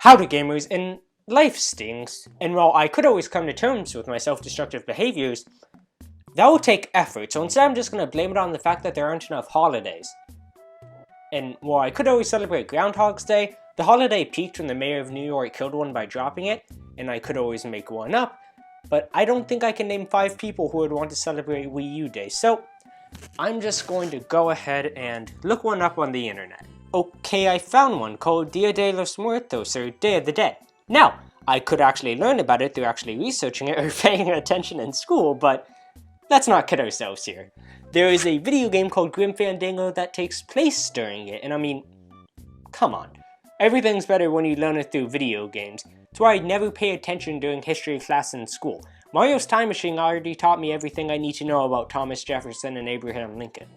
Howdy gamers, and life stings, and while I could always come to terms with my self-destructive behaviors, that will take effort, so instead I'm just going to blame it on the fact that there aren't enough holidays. And while I could always celebrate Groundhog's Day, the holiday peaked when the mayor of New York killed one by dropping it, and I could always make one up, but I don't think I can name 5 people who would want to celebrate Wii U Day, so I'm just going to go ahead and look one up on the internet. Okay, I found one called Dia de los Muertos, or Day of the Dead. Now, I could actually learn about it through actually researching it or paying attention in school, but let's not kid ourselves here. There is a video game called Grim Fandango that takes place during it, and I mean, come on. Everything's better when you learn it through video games. That's why I never pay attention during history class in school. Mario's Time Machine already taught me everything I need to know about Thomas Jefferson and Abraham Lincoln.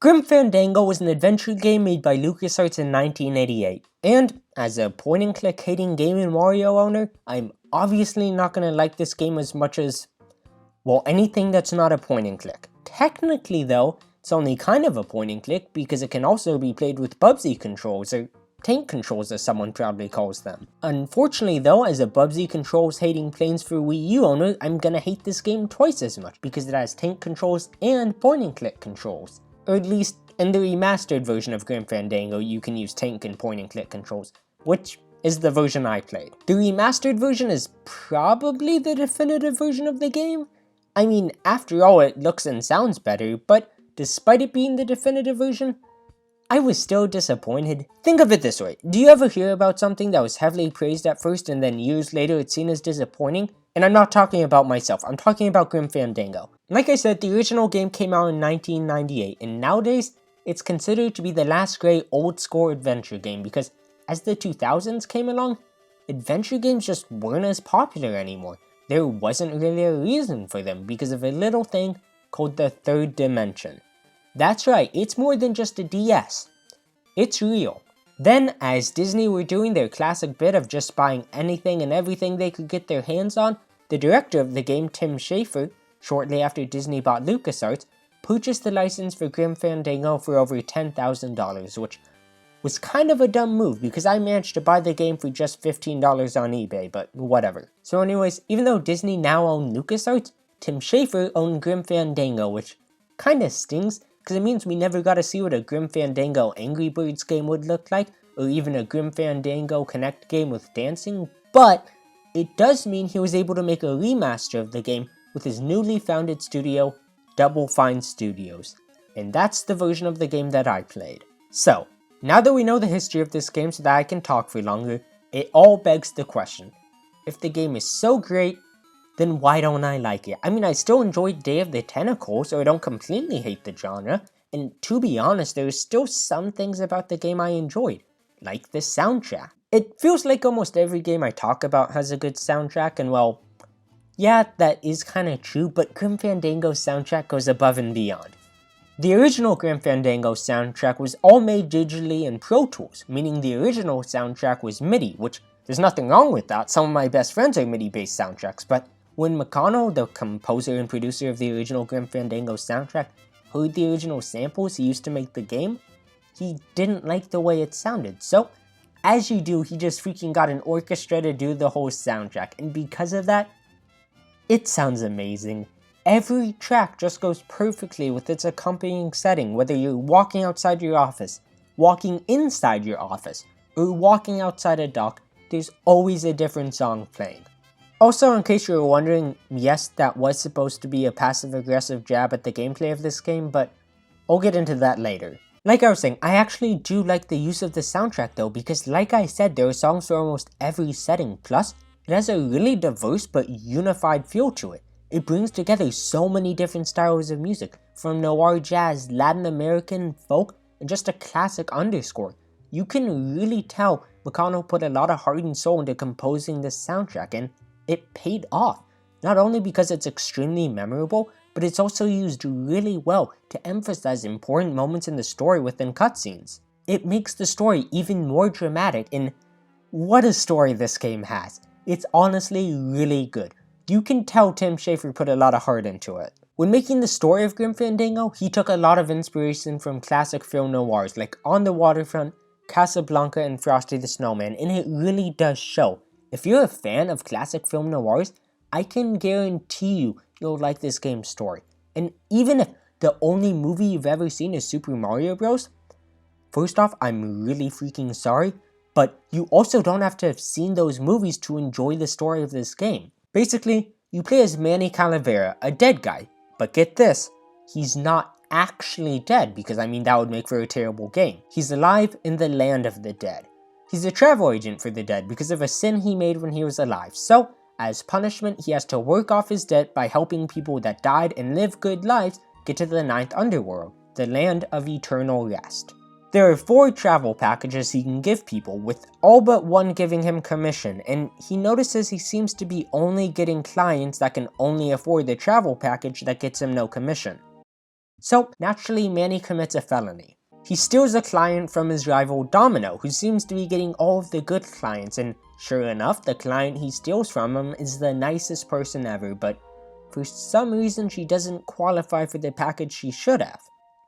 Grim Fandango was an adventure game made by LucasArts in 1988, and as a point-and-click hating Game & Mario owner, I'm obviously not going to like this game as much as, well, anything that's not a point-and-click. Technically though, it's only kind of a point-and-click because it can also be played with Bubsy controls, or tank controls as someone proudly calls them. Unfortunately though, as a Bubsy controls hating planes for Wii U owner, I'm gonna hate this game twice as much because it has tank controls and point-and-click controls. Or at least, in the remastered version of Grim Fandango, you can use tank and point-and-click controls, which is the version I played. The remastered version is probably the definitive version of the game. I mean, after all, it looks and sounds better, but despite it being the definitive version, I was still disappointed. Think of it this way, do you ever hear about something that was heavily praised at first and then years later it's seen as disappointing? And I'm not talking about myself, I'm talking about Grim Fandango. Like I said, the original game came out in 1998, and nowadays, it's considered to be the last great old-school adventure game because as the 2000s came along, adventure games just weren't as popular anymore. There wasn't really a reason for them because of a little thing called the third dimension. That's right, it's more than just a DS. It's real. Then, as Disney were doing their classic bit of just buying anything and everything they could get their hands on, the director of the game, Tim Schafer, shortly after Disney bought LucasArts, purchased the license for Grim Fandango for over $10,000, which was kind of a dumb move because I managed to buy the game for just $15 on eBay, but whatever. So anyways, even though Disney now owned LucasArts, Tim Schafer owned Grim Fandango, which kinda stings, because it means we never got to see what a Grim Fandango Angry Birds game would look like, or even a Grim Fandango Connect game with dancing, but it does mean he was able to make a remaster of the game with his newly founded studio, Double Fine Studios, and that's the version of the game that I played. So, now that we know the history of this game so that I can talk for longer, it all begs the question, if the game is so great, then why don't I like it? I mean, I still enjoyed Day of the Tentacle, so I don't completely hate the genre, and to be honest, there's still some things about the game I enjoyed, like the soundtrack. It feels like almost every game I talk about has a good soundtrack, and well, yeah, that is kinda true, but Grim Fandango's soundtrack goes above and beyond. The original Grim Fandango soundtrack was all made digitally in Pro Tools, meaning the original soundtrack was MIDI, which there's nothing wrong with that, some of my best friends are MIDI-based soundtracks, but when McConnell, the composer and producer of the original Grim Fandango soundtrack, heard the original samples he used to make the game, he didn't like the way it sounded, so as you do, he just freaking got an orchestra to do the whole soundtrack, and because of that, it sounds amazing. Every track just goes perfectly with its accompanying setting, whether you're walking outside your office, walking inside your office, or walking outside a dock, there's always a different song playing. Also, in case you were wondering, yes, that was supposed to be a passive-aggressive jab at the gameplay of this game, but I'll get into that later. Like I was saying, I actually do like the use of the soundtrack though, because like I said, there are songs for almost every setting, plus it has a really diverse but unified feel to it. It brings together so many different styles of music, from noir jazz, Latin American, folk, and just a classic underscore. You can really tell McConnell put a lot of heart and soul into composing this soundtrack, and it paid off, not only because it's extremely memorable, but it's also used really well to emphasize important moments in the story within cutscenes. It makes the story even more dramatic, and what a story this game has. It's honestly really good. You can tell Tim Schafer put a lot of heart into it. When making the story of Grim Fandango, he took a lot of inspiration from classic film noirs like On the Waterfront, Casablanca and Frosty the Snowman, and it really does show. If you're a fan of classic film noirs, I can guarantee you'll like this game's story. And even if the only movie you've ever seen is Super Mario Bros., first off, I'm really freaking sorry, but you also don't have to have seen those movies to enjoy the story of this game. Basically, you play as Manny Calavera, a dead guy, but get this, he's not actually dead, because I mean that would make for a terrible game. He's alive in the land of the dead. He's a travel agent for the dead because of a sin he made when he was alive, so as punishment he has to work off his debt by helping people that died and live good lives get to the 9th Underworld, the land of eternal rest. There are 4 travel packages he can give people, with all but one giving him commission, and he notices he seems to be only getting clients that can only afford the travel package that gets him no commission. So, naturally, Manny commits a felony. He steals a client from his rival Domino, who seems to be getting all of the good clients, and sure enough, the client he steals from him is the nicest person ever, but for some reason she doesn't qualify for the package she should have.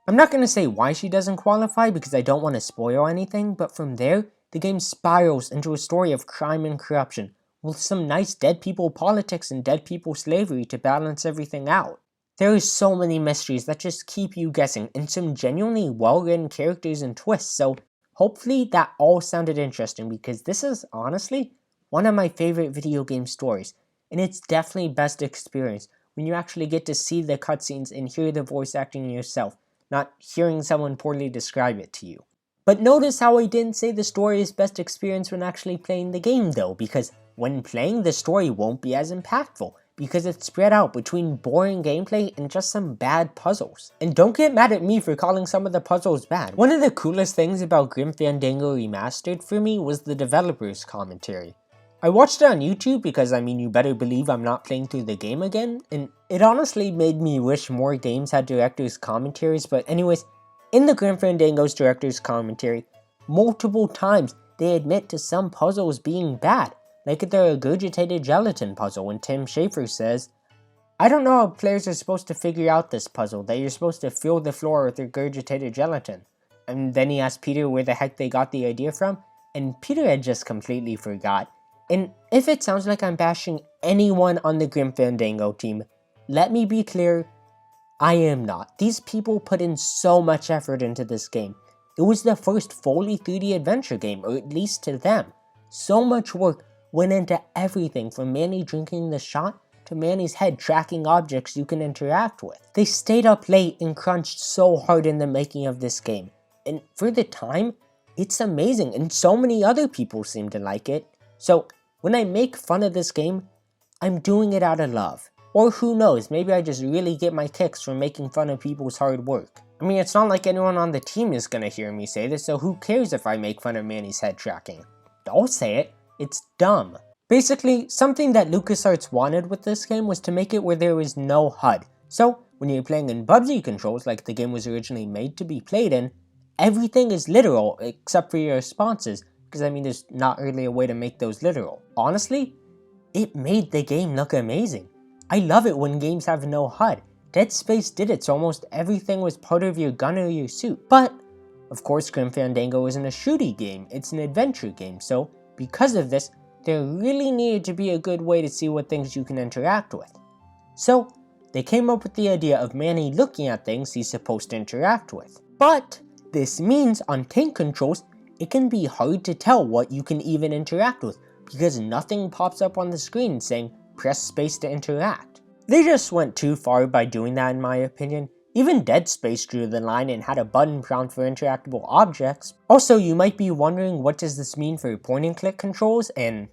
I'm not going to say why she doesn't qualify because I don't want to spoil anything, but from there, the game spirals into a story of crime and corruption, with some nice dead people politics and dead people slavery to balance everything out. There are so many mysteries that just keep you guessing, and some genuinely well-written characters and twists, so hopefully that all sounded interesting, because this is, honestly, one of my favorite video game stories, and it's definitely best experience when you actually get to see the cutscenes and hear the voice acting yourself, not hearing someone poorly describe it to you. But notice how I didn't say the story is best experience when actually playing the game though, because when playing the story won't be as impactful, because it's spread out between boring gameplay and just some bad puzzles. And don't get mad at me for calling some of the puzzles bad. One of the coolest things about Grim Fandango Remastered for me was the developer's commentary. I watched it on YouTube because I mean you better believe I'm not playing through the game again, and it honestly made me wish more games had director's commentaries, but anyways, in the Grim Fandango's director's commentary, multiple times they admit to some puzzles being bad, like the regurgitated gelatin puzzle when Tim Schafer says, "I don't know how players are supposed to figure out this puzzle, that you're supposed to fill the floor with regurgitated gelatin." And then he asked Peter where the heck they got the idea from, and Peter had just completely forgot. And if it sounds like I'm bashing anyone on the Grim Fandango team, let me be clear, I am not. These people put in so much effort into this game. It was the first fully 3D adventure game, or at least to them. So much work went into everything from Manny drinking the shot to Manny's head tracking objects you can interact with. They stayed up late and crunched so hard in the making of this game. And for the time, it's amazing, and so many other people seem to like it. So when I make fun of this game, I'm doing it out of love. Or who knows, maybe I just really get my kicks from making fun of people's hard work. I mean, it's not like anyone on the team is gonna hear me say this, so who cares if I make fun of Manny's head tracking? Don't say it, it's dumb. Basically, something that LucasArts wanted with this game was to make it where there was no HUD. So, when you're playing in Bubsy controls like the game was originally made to be played in, everything is literal except for your responses, because I mean there's not really a way to make those literal. Honestly, it made the game look amazing. I love it when games have no HUD. Dead Space did it, so almost everything was part of your gun or your suit. But, of course, Grim Fandango isn't a shooty game, it's an adventure game, so because of this, there really needed to be a good way to see what things you can interact with. So, they came up with the idea of Manny looking at things he's supposed to interact with. But, this means on tank controls, it can be hard to tell what you can even interact with, because nothing pops up on the screen saying, press space to interact. They just went too far by doing that in my opinion. Even Dead Space drew the line and had a button prompt for interactable objects. Also, you might be wondering what does this mean for point and click controls, and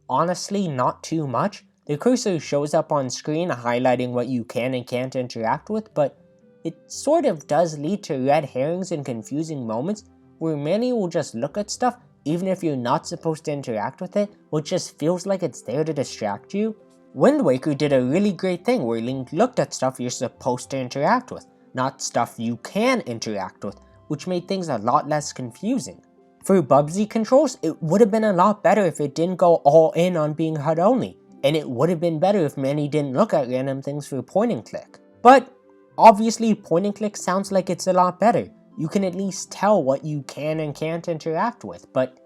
honestly, not too much. The cursor shows up on screen highlighting what you can and can't interact with, but it sort of does lead to red herrings and confusing moments where Manny will just look at stuff even if you're not supposed to interact with it, which just feels like it's there to distract you. Windwaker did a really great thing where Link looked at stuff you're supposed to interact with, not stuff you can interact with, which made things a lot less confusing. For Bubsy controls, it would have been a lot better if it didn't go all in on being HUD only, and it would have been better if Manny didn't look at random things for point and click. But obviously point and click sounds like it's a lot better. you can at least tell what you can and can't interact with, but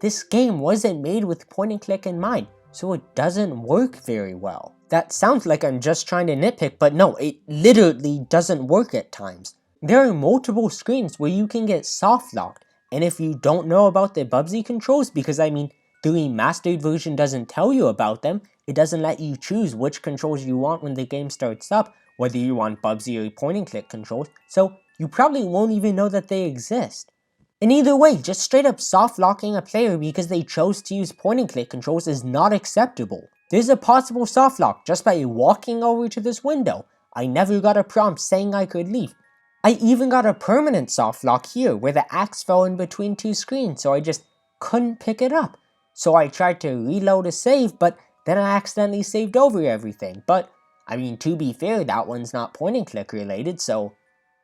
this game wasn't made with point and click in mind, so it doesn't work very well. That sounds like I'm just trying to nitpick, but no, it literally doesn't work at times. There are multiple screens where you can get soft locked, and if you don't know about the Bubsy controls, because I mean, the remastered version doesn't tell you about them, it doesn't let you choose which controls you want when the game starts up, whether you want Bubsy or point and click controls, so you probably won't even know that they exist. And either way, just straight up soft locking a player because they chose to use point and click controls is not acceptable. There's a possible soft lock just by walking over to this window. I never got a prompt saying I could leave. I even got a permanent soft lock here where the axe fell in between two screens, so I just couldn't pick it up. So I tried to reload a save, but then I accidentally saved over everything. But I mean, to be fair, that one's not point and click related, so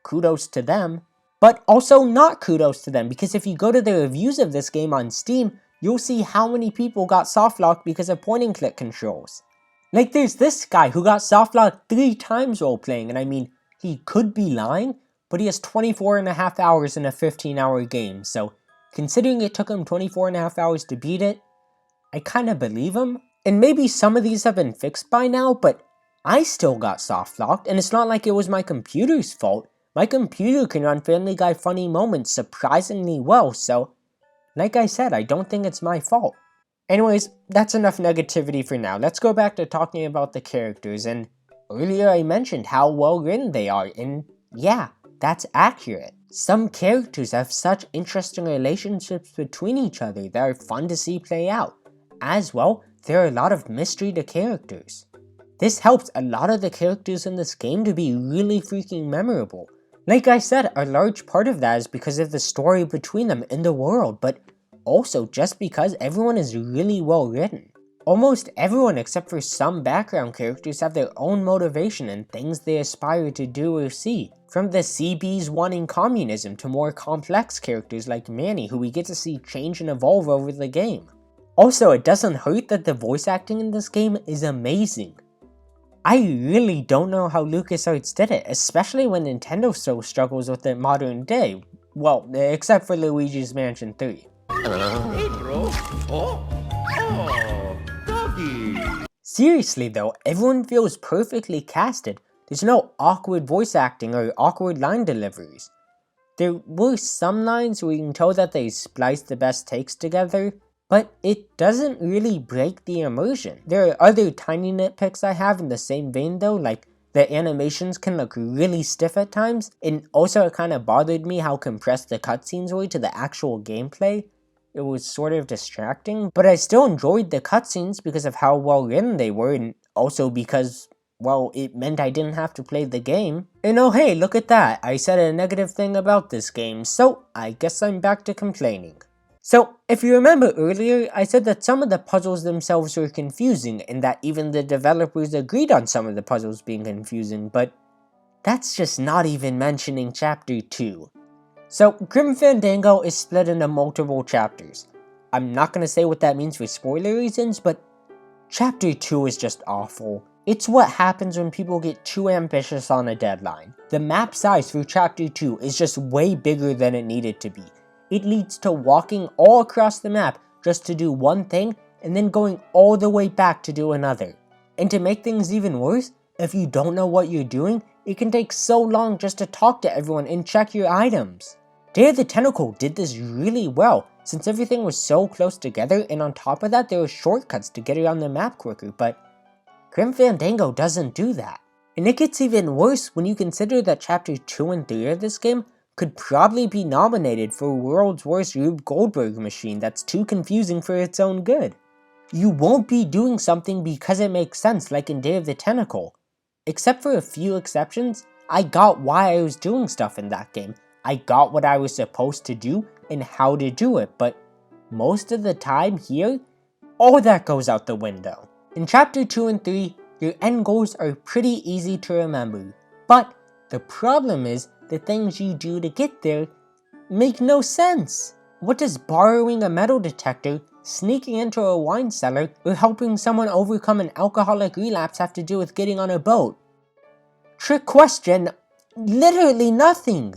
kudos to them. But also not kudos to them, because if you go to the reviews of this game on Steam, you'll see how many people got soft locked because of point and click controls. Like there's this guy who got soft locked 3 times while playing, and I mean, he could be lying, but he has 24.5 hours in a 15-hour game, so considering it took him 24.5 hours to beat it, I kinda believe him. And maybe some of these have been fixed by now, but I still got soft locked, and it's not like it was my computer's fault. My computer can run Family Guy funny moments surprisingly well, so like I said, I don't think it's my fault. Anyways, that's enough negativity for now. Let's go back to talking about the characters, and earlier I mentioned how well written they are, and yeah, that's accurate. Some characters have such interesting relationships between each other that are fun to see play out. As well, there are a lot of mystery to characters. This helps a lot of the characters in this game to be really freaking memorable. Like I said, a large part of that is because of the story between them in the world, but also just because everyone is really well written. Almost everyone except for some background characters have their own motivation and things they aspire to do or see. From the CBs wanting communism to more complex characters like Manny, who we get to see change and evolve over the game. Also, it doesn't hurt that the voice acting in this game is amazing. I really don't know how LucasArts did it, especially when Nintendo still struggles with it modern day. Well, except for Luigi's Mansion 3. Hey bro. Doggy. Seriously though, everyone feels perfectly casted. There's no awkward voice acting or awkward line deliveries. There were some lines where you can tell that they spliced the best takes together, but it doesn't really break the immersion. There are other tiny nitpicks I have in the same vein though, like the animations can look really stiff at times, and also it kind of bothered me how compressed the cutscenes were to the actual gameplay. It was sort of distracting, but I still enjoyed the cutscenes because of how well written they were, and also because, well, it meant I didn't have to play the game. And oh hey, look at that, I said a negative thing about this game, so I guess I'm back to complaining. So, if you remember earlier, I said that some of the puzzles themselves were confusing, and that even the developers agreed on some of the puzzles being confusing, but that's just not even mentioning Chapter 2. So, Grim Fandango is split into multiple chapters. I'm not gonna say what that means for spoiler reasons, but Chapter 2 is just awful. It's what happens when people get too ambitious on a deadline. The map size for Chapter 2 is just way bigger than it needed to be. It leads to walking all across the map just to do one thing, and then going all the way back to do another. And to make things even worse, if you don't know what you're doing, it can take so long just to talk to everyone and check your items. Day of the Tentacle did this really well, since everything was so close together, and on top of that there were shortcuts to get around the map quicker, but Grim Fandango doesn't do that. And it gets even worse when you consider that Chapter 2 and 3 of this game could probably be nominated for World's Worst Rube Goldberg machine that's too confusing for its own good. You won't be doing something because it makes sense like in Day of the Tentacle. Except for a few exceptions, I got why I was doing stuff in that game. I got what I was supposed to do and how to do it, but most of the time here, all that goes out the window. In Chapter 2 and 3, your end goals are pretty easy to remember, but the problem is the things you do to get there make no sense. What does borrowing a metal detector, sneaking into a wine cellar, or helping someone overcome an alcoholic relapse have to do with getting on a boat? Trick question, literally nothing.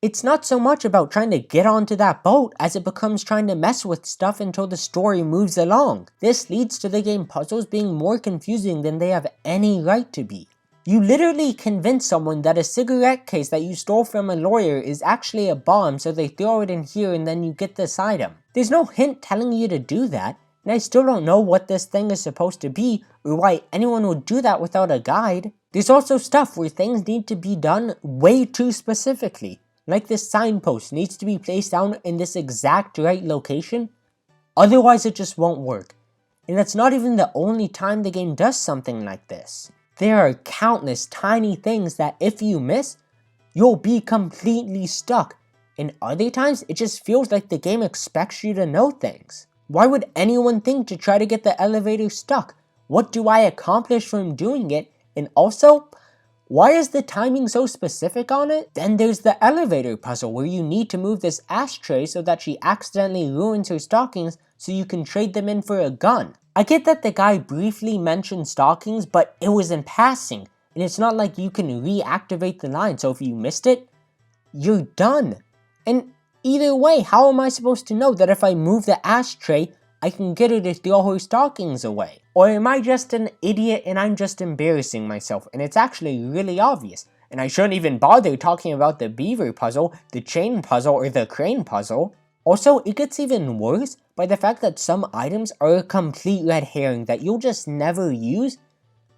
It's not so much about trying to get onto that boat as it becomes trying to mess with stuff until the story moves along. This leads to the game puzzles being more confusing than they have any right to be. You literally convince someone that a cigarette case that you stole from a lawyer is actually a bomb, so they throw it in here and then you get this item. There's no hint telling you to do that, and I still don't know what this thing is supposed to be or why anyone would do that without a guide. There's also stuff where things need to be done way too specifically. Like this signpost needs to be placed down in this exact right location, otherwise it just won't work. And that's not even the only time the game does something like this. There are countless tiny things that if you miss, you'll be completely stuck. And other times, it just feels like the game expects you to know things. Why would anyone think to try to get the elevator stuck? What do I accomplish from doing it? And also, why is the timing so specific on it? Then there's the elevator puzzle where you need to move this ashtray so that she accidentally ruins her stockings so you can trade them in for a gun. I get that the guy briefly mentioned stockings, but it was in passing, and it's not like you can reactivate the line, so if you missed it, you're done. And either way, how am I supposed to know that if I move the ashtray, I can get her to throw her stockings away? Or am I just an idiot and I'm just embarrassing myself, and it's actually really obvious, and I shouldn't even bother talking about the beaver puzzle, the chain puzzle, or the crane puzzle. Also, it gets even worse by the fact that some items are a complete red herring that you'll just never use,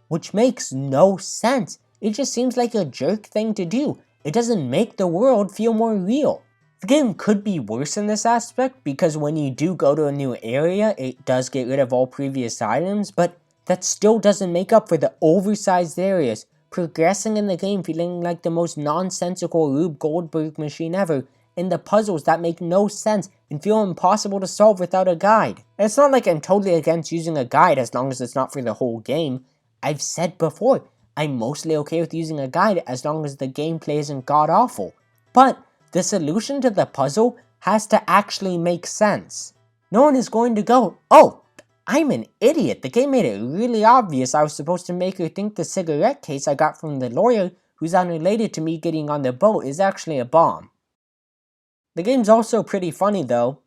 which makes no sense. It just seems like a jerk thing to do. It doesn't make the world feel more real. The game could be worse in this aspect because when you do go to a new area, it does get rid of all previous items, but that still doesn't make up for the oversized areas, progressing in the game feeling like the most nonsensical Rube Goldberg machine ever, and the puzzles that make no sense and feel impossible to solve without a guide. And it's not like I'm totally against using a guide as long as it's not for the whole game. I've said before, I'm mostly okay with using a guide as long as the gameplay isn't god-awful. But the solution to the puzzle has to actually make sense. No one is going to go, oh, I'm an idiot. The game made it really obvious I was supposed to make her think the cigarette case I got from the lawyer, who's unrelated to me getting on the boat, is actually a bomb. The game's also pretty funny though.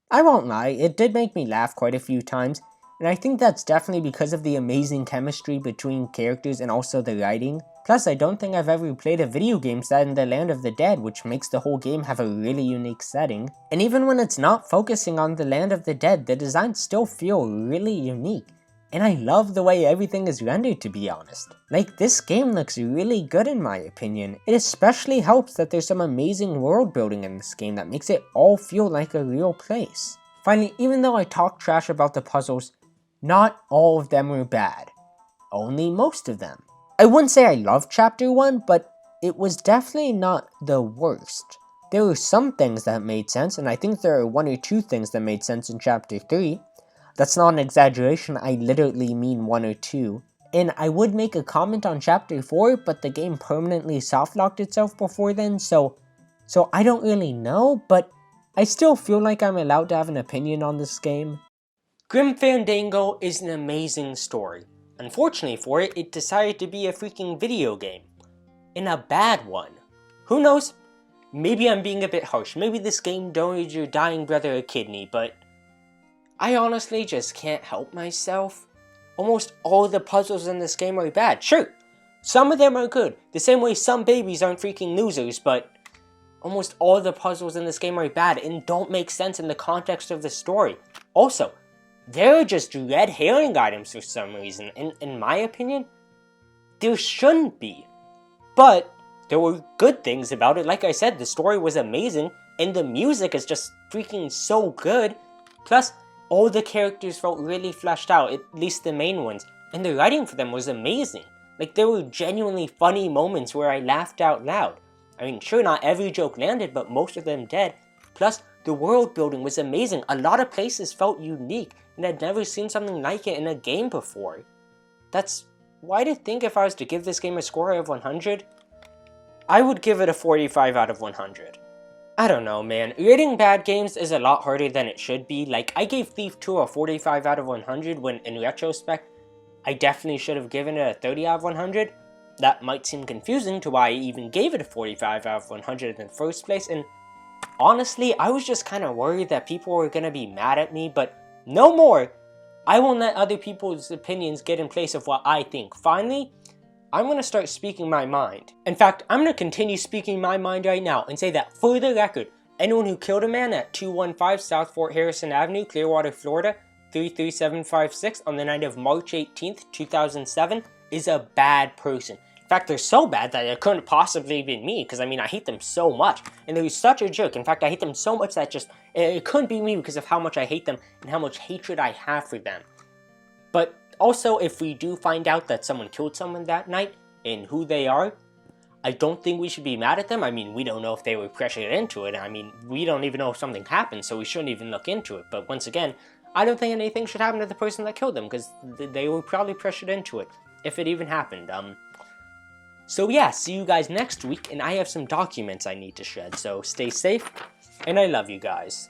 I won't lie, it did make me laugh quite a few times, and I think that's definitely because of the amazing chemistry between characters and also the writing. Plus, I don't think I've ever played a video game set in the Land of the Dead, which makes the whole game have a really unique setting. And even when it's not focusing on the Land of the Dead, the designs still feel really unique. And I love the way everything is rendered, to be honest. Like, this game looks really good in my opinion. It especially helps that there's some amazing world building in this game that makes it all feel like a real place. Finally, even though I talk trash about the puzzles, not all of them were bad. Only most of them. I wouldn't say I loved Chapter 1, but it was definitely not the worst. There were some things that made sense, and I think there are 1 or 2 things that made sense in Chapter 3. That's not an exaggeration, I literally mean 1 or 2. And I would make a comment on Chapter 4, but the game permanently softlocked itself before then, so I don't really know, but I still feel like I'm allowed to have an opinion on this game. Grim Fandango is an amazing story. Unfortunately for it, it decided to be a freaking video game. And a bad one. Who knows? Maybe I'm being a bit harsh, maybe this game donated your dying brother a kidney, but I honestly just can't help myself. Almost all the puzzles in this game are bad. Sure, some of them are good, the same way some babies aren't freaking losers, but almost all the puzzles in this game are bad and don't make sense in the context of the story. Also, there are just red herring items for some reason, and in my opinion, there shouldn't be. But there were good things about it. Like I said, the story was amazing, and the music is just freaking so good. Plus, all the characters felt really fleshed out, at least the main ones, and the writing for them was amazing. Like, there were genuinely funny moments where I laughed out loud. I mean, sure, not every joke landed, but most of them did. Plus, the world building was amazing. A lot of places felt unique, and I'd never seen something like it in a game before. That's why to think if I was to give this game a score out of 100, I would give it a 45 out of 100. I don't know, man. Rating bad games is a lot harder than it should be. Like, I gave Thief 2 a 45 out of 100 when, in retrospect, I definitely should have given it a 30 out of 100. that might seem confusing to why I even gave it a 45 out of 100 in the first place, and honestly, I was just kind of worried that people were going to be mad at me, but no more! I won't let other people's opinions get in place of what I think. Finally, I'm going to start speaking my mind. In fact, I'm going to continue speaking my mind right now and say that for the record, anyone who killed a man at 215 South Fort Harrison Avenue, Clearwater, Florida, 33756 on the night of March 18th, 2007 is a bad person. In fact, they're so bad that it couldn't possibly be me, because I mean, I hate them so much, and they're such a jerk. In fact, I hate them so much that it couldn't be me because of how much I hate them and how much hatred I have for them. But also, if we do find out that someone killed someone that night and who they are, I don't think we should be mad at them. I mean, we don't know if they were pressured into it. I mean, we don't even know if something happened, so we shouldn't even look into it. But once again, I don't think anything should happen to the person that killed them, because they were probably pressured into it, if it even happened. So yeah, see you guys next week, and I have some documents I need to shred, so stay safe, and I love you guys.